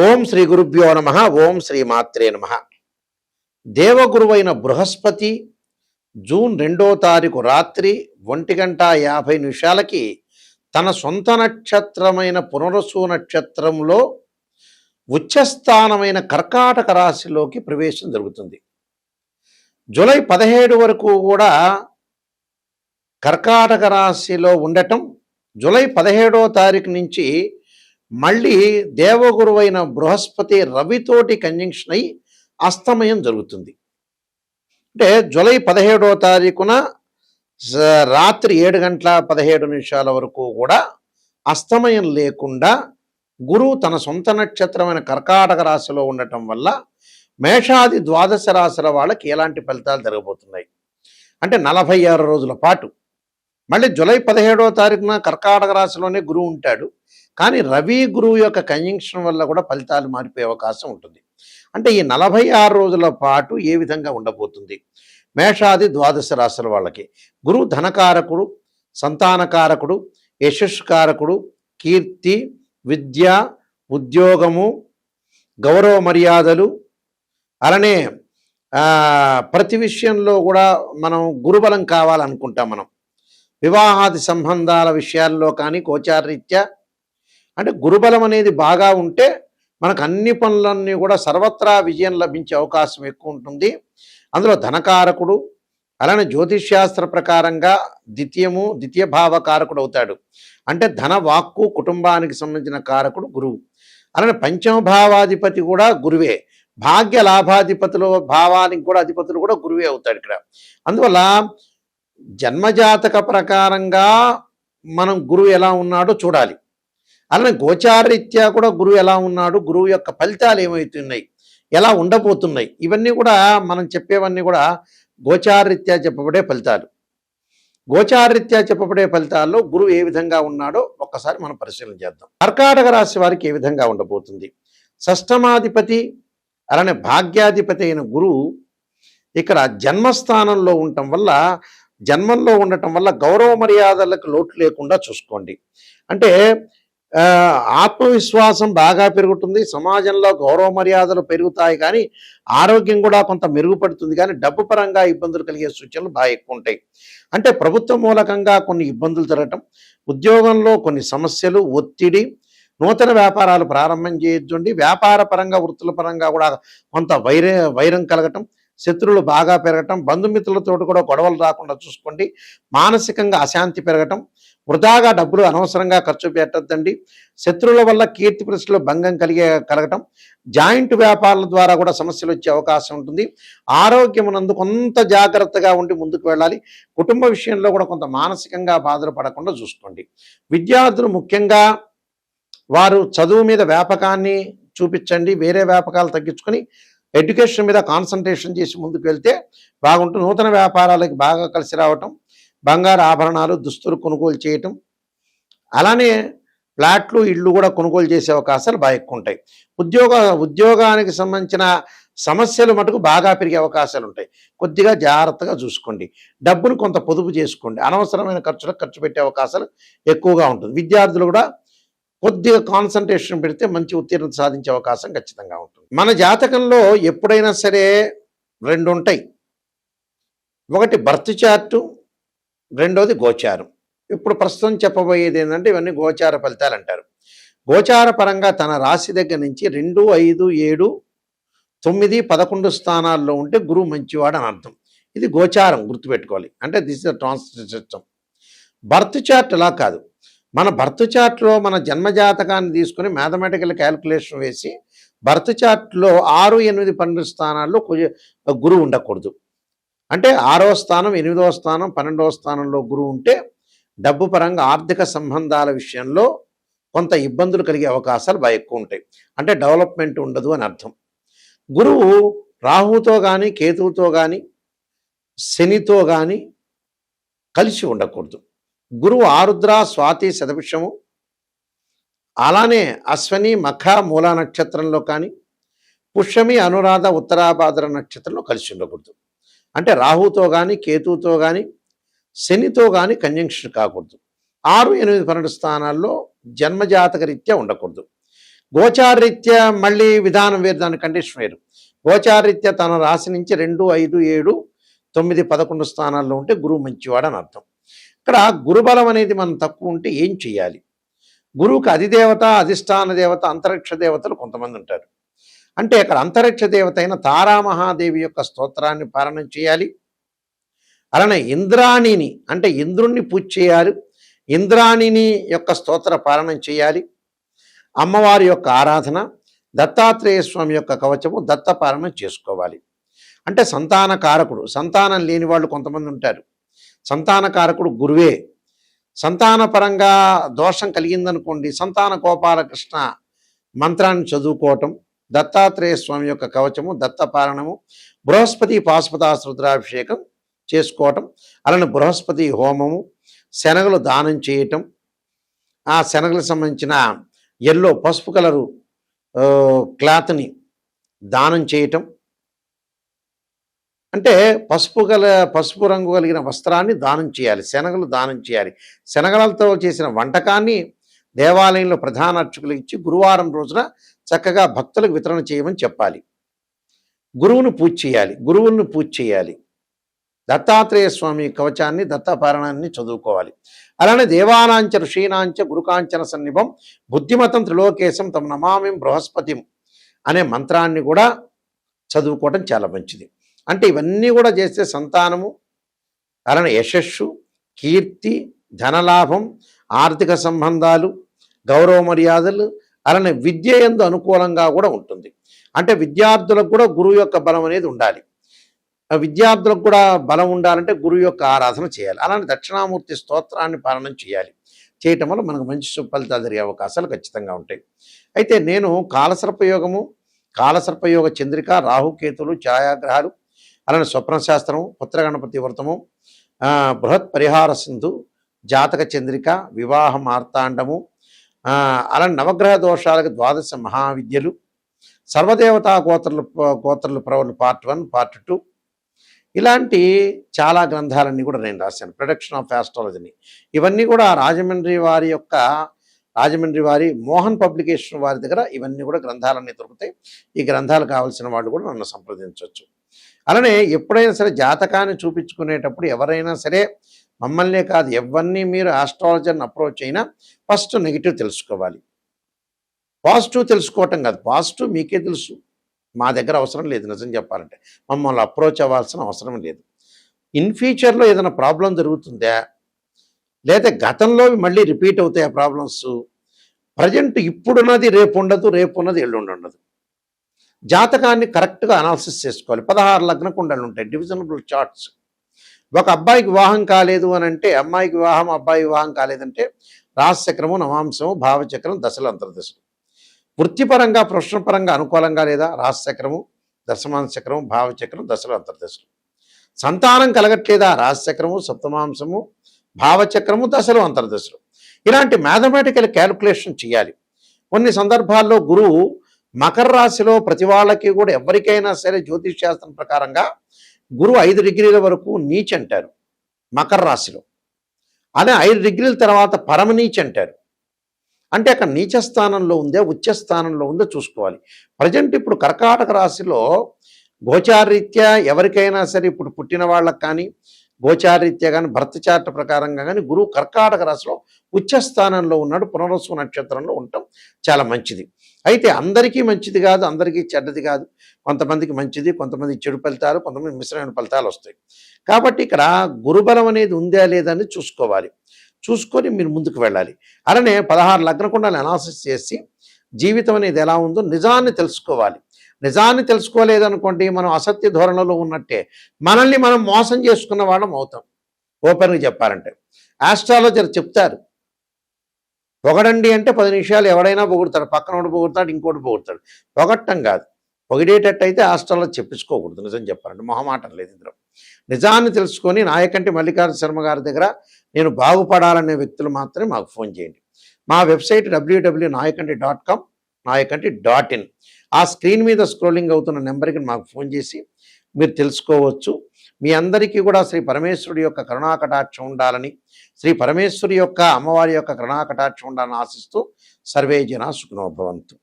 ఓం శ్రీ గురుభ్యో నమ. ఓం శ్రీ మాత్రే నమ. దేవగురువైన బృహస్పతి జూన్ 2వ తారీఖు రాత్రి 1:50 తన సొంత నక్షత్రమైన పునరసు నక్షత్రంలో ఉచ్చస్థానమైన కర్కాటక రాశిలోకి ప్రవేశం జరుగుతుంది. జూలై 17 వరకు కూడా కర్కాటక రాశిలో ఉండటం, జూలై 17వ తారీఖు నుంచి మళ్ళీ దేవగురువైన బృహస్పతి రవితోటి కంజంక్షన్ అయి అస్తమయం జరుగుతుంది. అంటే జూలై 17వ తారీఖున రాత్రి 7:17 వరకు కూడా అస్తమయం లేకుండా గురువు తన సొంత నక్షత్రమైన కర్కాటక రాశిలో ఉండటం వల్ల మేషాది ద్వాదశ రాశుల వాళ్ళకి ఎలాంటి ఫలితాలు జరగబోతున్నాయి అంటే 46 రోజుల పాటు. మళ్ళీ జూలై 17వ తారీఖున కర్కాటక రాశిలోనే గురువు ఉంటాడు, కానీ రవి గురువు యొక్క కంజంక్షన్ వల్ల కూడా ఫలితాలు మారిపోయే అవకాశం ఉంటుంది. అంటే ఈ 46 రోజుల పాటు ఏ విధంగా ఉండబోతుంది మేషాది ద్వాదశ రాశుల వాళ్ళకి? గురువు ధనకారకుడు, సంతానకారకుడు, యశస్కారకుడు, కీర్తి, విద్య, ఉద్యోగము, గౌరవ మర్యాదలు, అలానే ప్రతి విషయంలో కూడా మనం గురుబలం కావాలనుకుంటాం. మనం వివాహాది సంబంధాల విషయాల్లో కానీ గోచారరీత్యా అంటే గురుబలం అనేది బాగా ఉంటే మనకు అన్ని పనులన్నీ కూడా సర్వత్రా విజయం లభించే అవకాశం ఎక్కువ ఉంటుంది. అందులో ధనకారకుడు, అలానే జ్యోతిష్శాస్త్ర ప్రకారంగా ద్వితీయ భావకారకుడు అవుతాడు. అంటే ధన, వాక్కు, కుటుంబానికి సంబంధించిన కారకుడు గురువు. అలానే పంచమ భావాధిపతి కూడా గురువే. భాగ్య లాభాధిపతులు, భావానికి కూడా అధిపతులు కూడా గురువే అవుతాడు ఇక్కడ. అందువల్ల జన్మజాతక ప్రకారంగా మనం గురువు ఎలా ఉన్నాడో చూడాలి. అలానే గోచారరీత్యా కూడా గురువు ఎలా ఉన్నాడు, గురువు యొక్క ఫలితాలు ఏమవుతున్నాయి, ఎలా ఉండబోతున్నాయి, ఇవన్నీ కూడా మనం చెప్పేవన్నీ కూడా గోచారరీత్యా చెప్పబడే ఫలితాలు. గోచారరీత్యా చెప్పబడే ఫలితాల్లో గురువు ఏ విధంగా ఉన్నాడో ఒక్కసారి మనం పరిశీలన చేద్దాం. కర్కాటక రాశి వారికి ఏ విధంగా ఉండబోతుంది? షష్టమాధిపతి అలానే భాగ్యాధిపతి అయిన గురువు ఇక్కడ జన్మస్థానంలో ఉండటం వల్ల, జన్మంలో ఉండటం వల్ల గౌరవ మర్యాదలకు లోటు లేకుండా చూసుకోండి. అంటే ఆత్మవిశ్వాసం బాగా పెరుగుతుంది, సమాజంలో గౌరవ మర్యాదలు పెరుగుతాయి, కానీ ఆరోగ్యం కూడా కొంత మెరుగుపడుతుంది. కానీ డబ్బు పరంగా ఇబ్బందులు కలిగే సూచనలు బాగా ఎక్కువ ఉంటాయి. అంటే ప్రభుత్వ మూలకంగా కొన్ని ఇబ్బందులు జరగటం, ఉద్యోగంలో కొన్ని సమస్యలు, ఒత్తిడి, నూతన వ్యాపారాలు ప్రారంభం చేయొద్దండి. వ్యాపార పరంగా, వృత్తుల పరంగా కూడా కొంత వైరం కలగటం, శత్రువులు బాగా పెరగటం, బంధుమిత్రులతో కూడా గొడవలు రాకుండా చూసుకోండి. మానసికంగా అశాంతి పెరగటం, వృధాగా డబ్బులు అనవసరంగా ఖర్చు పెట్టద్దండి. శత్రువుల వల్ల కీర్తి ప్రతిష్టలో భంగం కలగటం, జాయింట్ వ్యాపారాల ద్వారా కూడా సమస్యలు వచ్చే అవకాశం ఉంటుంది. ఆరోగ్యం నందు కొంత జాగ్రత్తగా ఉండి ముందుకు వెళ్ళాలి. కుటుంబ విషయంలో కూడా కొంత మానసికంగా బాధలు పడకుండా చూసుకోండి. విద్యార్థులు ముఖ్యంగా వారు చదువు మీద వ్యాపకాన్ని చూపించండి. వేరే వ్యాపకాలు తగ్గించుకొని ఎడ్యుకేషన్ మీద కాన్సన్ట్రేషన్ చేసి ముందుకు వెళ్తే బాగుంటుంది. నూతన వ్యాపారాలకు బాగా కలిసి రావటం, బంగారు ఆభరణాలు, దుస్తులు కొనుగోలు చేయటం, అలానే ఫ్లాట్లు, ఇళ్ళు కూడా కొనుగోలు చేసే అవకాశాలు బాగా ఎక్కువ ఉంటాయి. ఉద్యోగానికి సంబంధించిన సమస్యలు మటుకు బాగా పెరిగే అవకాశాలు ఉంటాయి. కొద్దిగా జాగ్రత్తగా చూసుకోండి. డబ్బును కొంత పొదుపు చేసుకోండి. అనవసరమైన ఖర్చులకు ఖర్చు పెట్టే అవకాశాలు ఎక్కువగా ఉంటుంది. విద్యార్థులు కూడా కొద్దిగా కాన్సన్ట్రేషన్ పెడితే మంచి ఉత్తీర్ణత సాధించే అవకాశం ఖచ్చితంగా ఉంటుంది. మన జాతకంలో ఎప్పుడైనా సరే రెండు ఉంటాయి. ఒకటి బర్త్ చార్టు, రెండోది గోచారం. ఇప్పుడు ప్రస్తుతం చెప్పబోయేది ఏంటంటే ఇవన్నీ గోచార ఫలితాలు అంటారు. గోచార పరంగా తన రాశి దగ్గర నుంచి 2, 5, 7, 9, 11 స్థానాల్లో ఉంటే గురువు మంచివాడు అని అర్థం. ఇది గోచారం, గుర్తుపెట్టుకోవాలి. అంటే this is the translation system. Birth chart అలా కాదు. మన బర్త్ చార్ట్లో మన జన్మజాతకాన్ని తీసుకుని మ్యాథమెటికల్ క్యాలిక్యులేషన్ వేసి బర్త్ చార్ట్లో 6, 8, 12 స్థానాల్లో గురువు ఉండకూడదు. అంటే 6వ స్థానం, 8వ స్థానం, 12వ స్థానంలో గురువు ఉంటే డబ్బు పరంగా ఆర్థిక సంబంధాల విషయంలో కొంత ఇబ్బందులు కలిగే అవకాశాలు బాగా ఎక్కువ ఉంటాయి. అంటే డెవలప్మెంట్ ఉండదు అని అర్థం. గురువు రాహుతో కానీ, కేతువుతో కానీ, శనితో కానీ కలిసి ఉండకూడదు. గురువు ఆరుద్ర, స్వాతి, శతభిషము, అలానే అశ్వని, మఖ, మూలా నక్షత్రంలో కానీ, పుష్యమి, అనురాధ, ఉత్తరాభాద్ర నక్షత్రంలో కలిసి ఉండకూడదు. అంటే రాహుతో కానీ, కేతువుతో కానీ, శనితో కానీ కంజంక్షన్ కాకూడదు. 6, 8, 12 స్థానాల్లో జన్మజాతక రీత్యా ఉండకూడదు. గోచారరీత్యా మళ్ళీ విధానం వేరు, దాని కండిషన్ వేరు. గోచారరీత్యా తన రాశి నుంచి 2, 5, 7, 9, 11 స్థానాల్లో ఉంటే గురువు మంచివాడని అర్థం. ఇక్కడ గురుబలం అనేది మనం తక్కువ ఉంటే ఏం చేయాలి? గురువుకి అధిదేవత, అధిష్టాన దేవత, అంతరిక్ష దేవతలు కొంతమంది ఉంటారు. అంటే అక్కడ అంతరిక్ష దేవత అయిన తారామహాదేవి యొక్క స్తోత్రాన్ని పారాయణం చేయాలి. అలానే ఇంద్రాణిని అంటే ఇంద్రుణ్ణి పూజ చేయాలి. ఇంద్రాణిని యొక్క స్తోత్ర పారాయణం చేయాలి. అమ్మవారి యొక్క ఆరాధన, దత్తాత్రేయ స్వామి యొక్క కవచము, దత్తపారాయణం చేసుకోవాలి. అంటే సంతాన కారకుడు, సంతానం లేని వాళ్ళు కొంతమంది ఉంటారు. సంతాన కారకుడు గురువే. సంతానపరంగా దోషం కలిగిందనుకోండి, సంతాన గోపాలకృష్ణ మంత్రాన్ని చదువుకోవటం, దత్తాత్రేయ స్వామి యొక్క కవచము, దత్తపారాయణము, బృహస్పతి పాశుపతాశ్రుద్రాభిషేకం చేసుకోవటం, అలానే బృహస్పతి హోమము, శనగలు దానం చేయటం, ఆ శనగలకు సంబంధించిన ఎల్లో పసుపు కలరు క్లాత్ని దానం చేయటం, అంటే పసుపు రంగు కలిగిన వస్త్రాన్ని దానం చేయాలి, శనగలు దానం చేయాలి. శనగలతో చేసిన వంటకాన్ని దేవాలయంలో ప్రధాన అర్చకులకు ఇచ్చి గురువారం రోజున చక్కగా భక్తులకు వితరణ చేయమని చెప్పాలి. గురువును పూజ చేయాలి. దత్తాత్రేయ స్వామి కవచాన్ని, దత్తపారాయణాన్ని చదువుకోవాలి. అలానే దేవానాంచ ఋషీనాంచ గురుకాంచన సన్నిభం బుద్ధిమతం త్రిలోకేశం తమ నమామిం బృహస్పతిం అనే మంత్రాన్ని కూడా చదువుకోవటం చాలా మంచిది. అంటే ఇవన్నీ కూడా చేస్తే సంతానము, అలానే యశస్సు, కీర్తి, ధనలాభం, ఆర్థిక సంబంధాలు, గౌరవ మర్యాదలు, అలానే విద్య యందు అనుకూలంగా కూడా ఉంటుంది. అంటే విద్యార్థులకు కూడా గురువు యొక్క బలం అనేది ఉండాలి. విద్యార్థులకు కూడా బలం ఉండాలంటే గురువు యొక్క ఆరాధన చేయాలి. అలానే దక్షిణామూర్తి స్తోత్రాన్ని పాలన చేయాలి. చేయటం వల్ల మనకు మంచి ఫలితాలు జరిగే అవకాశాలు ఖచ్చితంగా ఉంటాయి. అయితే నేను కాలసర్పయోగము, కాలసర్పయోగ చంద్రిక, రాహుకేతులు, ఛాయాగ్రహాలు, అలానే స్వప్నశాస్త్రము, పుత్రగణపతి వ్రతము, బృహత్ పరిహార సింధు, జాతక చంద్రిక, వివాహ మార్తాండము, అలానే నవగ్రహ దోషాలకు 12 మహావిద్యలు, సర్వదేవతా గోత్రలు ప్రవలు పార్ట్ 1, పార్ట్ 2, ఇలాంటి చాలా గ్రంథాలన్నీ కూడా నేను రాశాను. ప్రొడక్షన్ ఆఫ్ ఆస్ట్రాలజీని ఇవన్నీ కూడా రాజమండ్రి వారి మోహన్ పబ్లికేషన్ వారి దగ్గర ఇవన్నీ కూడా గ్రంథాలన్నీ దొరుకుతాయి. ఈ గ్రంథాలు కావాల్సిన వాళ్ళు కూడా నన్ను సంప్రదించవచ్చు. అలానే ఎప్పుడైనా సరే జాతకాన్ని చూపించుకునేటప్పుడు ఎవరైనా సరే మమ్మల్నే కాదు ఎవరిని మీరు ఆస్ట్రాలజర్ని అప్రోచ్ అయినా ఫస్ట్ నెగిటివ్ తెలుసుకోవాలి. పాజిటివ్ తెలుసుకోవటం కాదు, పాజిటివ్ మీకే తెలుసు, మా దగ్గర అవసరం లేదు. నిజం చెప్పాలంటే మమ్మల్ని అప్రోచ్ అవ్వాల్సిన అవసరం లేదు. ఇన్ ఫ్యూచర్లో ఏదైనా ప్రాబ్లం జరుగుతుందా, లేదా గతంలో మళ్ళీ రిపీట్ అవుతాయి ఆ ప్రాబ్లమ్స్, ప్రజెంట్ ఇప్పుడున్నది రేపు ఉండదు, రేపు ఉన్నది ఎల్లుండి ఉండదు. జాతకాన్ని కరెక్ట్గా అనాలిసిస్ చేసుకోవాలి. 16 లగ్న కుండలు ఉంటాయి, డివిజనబుల్ చార్ట్స్. ఒక అబ్బాయికి వివాహం కాలేదు అని అంటే, అమ్మాయికి వివాహం, అబ్బాయి వివాహం కాలేదంటే రాశిచక్రము, నవాంశము, భావచక్రం, దశలు, అంతర్దశలు. వృత్తిపరంగా, ప్రొఫెషనల్ అనుకూలంగా లేదా రాశిచక్రము, దశమాంశచక్రము, భావచక్రం, దశలు, అంతర్దశలు. సంతానం కలగట్లేదా రాశిచక్రము, సప్తమాంశము, భావచక్రము, దశలు, అంతర్దశలు. ఇలాంటి మ్యాథమెటికల్ క్యాలిక్యులేషన్ చేయాలి. కొన్ని సందర్భాల్లో గురువు మకర రాశిలో ప్రతి వాళ్ళకి కూడా ఎవరికైనా సరే జ్యోతిష్ శాస్త్రం ప్రకారంగా గురువు 5 డిగ్రీల వరకు నీచ్ అంటారు మకర రాశిలో. అదే 5 డిగ్రీల తర్వాత పరమనీచ్ అంటారు. అంటే అక్కడ నీచ స్థానంలో ఉందే, ఉచ్చ స్థానంలో ఉందో చూసుకోవాలి. ప్రజెంట్ ఇప్పుడు కర్కాటక రాశిలో గోచారరీత్యా ఎవరికైనా సరే ఇప్పుడు పుట్టిన వాళ్ళకి కానీ, గోచారరీత్యా కానీ, భర్త చార్ట్ ప్రకారంగా కానీ గురువు కర్కాటక రాశిలో ఉచ్చ స్థానంలో ఉన్నాడు. పునర్వసు నక్షత్రంలో ఉండటం చాలా మంచిది. అయితే అందరికీ మంచిది కాదు, అందరికీ చెడ్డది కాదు. కొంతమందికి మంచిది, కొంతమంది చెడు ఫలితాలు, కొంతమంది మిశ్రమైన ఫలితాలు వస్తాయి. కాబట్టి ఇక్కడ గురుబలం అనేది ఉందా లేదా అని చూసుకోవాలి. చూసుకొని మీరు ముందుకు వెళ్ళాలి. అలానే 16 లగ్న కుండలు అనాలిసిస్ చేసి జీవితం అనేది ఎలా ఉందో నిజాన్ని తెలుసుకోవాలి. నిజాన్ని తెలుసుకోలేదనుకోండి, మనం అసత్య ధోరణిలో ఉన్నట్టే, మనల్ని మనం మోసం చేసుకున్న వాళ్ళం అవుతాం. ఓపెన్గా చెప్పాలంటే ఆస్ట్రాలజర్ చెప్తారు, పొగడండి అంటే 10 నిమిషాలు ఎవడైనా పొగుడతాడు, పక్కనోడు పొగుడతాడు, ఇంకోటి పొగుడతాడు. పొగట్టం కాదు, పొగిడేటట్టయితే ఆస్ట్రాలజీ చెప్పించుకోకూడదు. నిజం చెప్పాలంటే మొహమాటం లేదు ఇందులో. నిజాన్ని తెలుసుకొని నాయకంటి మల్లికార్జున శర్మ గారి దగ్గర నేను బాగుపడాలనే వ్యక్తులు మాత్రమే మాకు ఫోన్ చేయండి. మా వెబ్సైట్ www.nayakanti.com, nayakanti.in. ఆ స్క్రీన్ మీద స్క్రోలింగ్ అవుతున్న నెంబర్కి మాకు ఫోన్ చేసి మీరు తెలుసుకోవచ్చు. మీ అందరికీ కూడా శ్రీ పరమేశ్వరుడి యొక్క కరుణాకటాక్షం ఉండాలని, శ్రీ పరమేశ్వరి యొక్క అమ్మవారి యొక్క కరుణాకటాక్షం ఉండాలని ఆశిస్తూ సర్వే జనా సుఖినో భవంతు.